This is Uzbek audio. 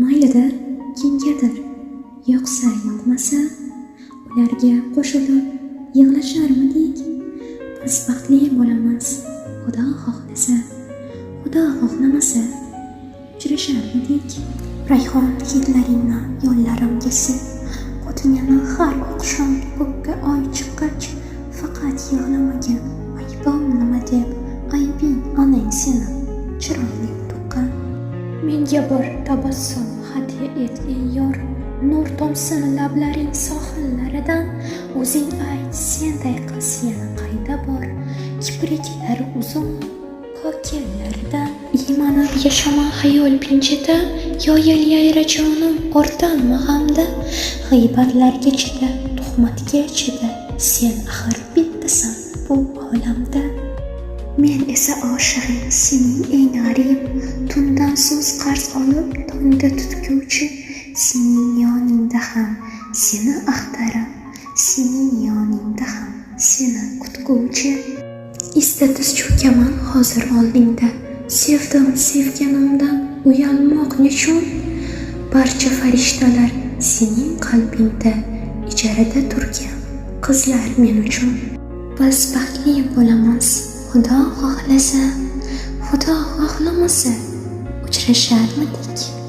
maylidir kimgadir, yoqsa yoqmasa ularga qo'shilib yig'lasharmidik. Biz baxtli bo'lamiz, Xudo xohlasa, Xudo xohlamasa uchrasharmidik. Rayhon hidlaringni yo'llarimga sil, o'tmani har oqshom ko'kka oy chiqqach, faqat yig'lamagin. Aybim nima deb, aybing onang seni chiroyli tuqqan. Menga bir tabassum hadya et ey yor, nur tomsin lablaring sohillaridan. O'zing ayt, senday qiz yana qayda bor, kipriklari uzun kokillaridan. Iymanib yashama xayol pinchida, yoyil yayra jonim ortanma g'amda. G'iybatlarga chida, tuhmatga chida, sen axir bittasan bu olamda. Men esa oshig'ing, sening eng g'arib, tundan so'z qarz olib tongda tutguvchi. Sening yoningda ham seni axtarim, sening yoningda ham seni kutguvchi. Esda tiz cho'kaman hozir oldingda, sevdim sevganimdan uyalmoq nechun? Barcha farishtalar sening qalbingda ijarada turgan qizlar men uchun. Biz baxtli bo'lamiz, Xudo xohlasa, Xudo xohlamasa uchrasharmidik.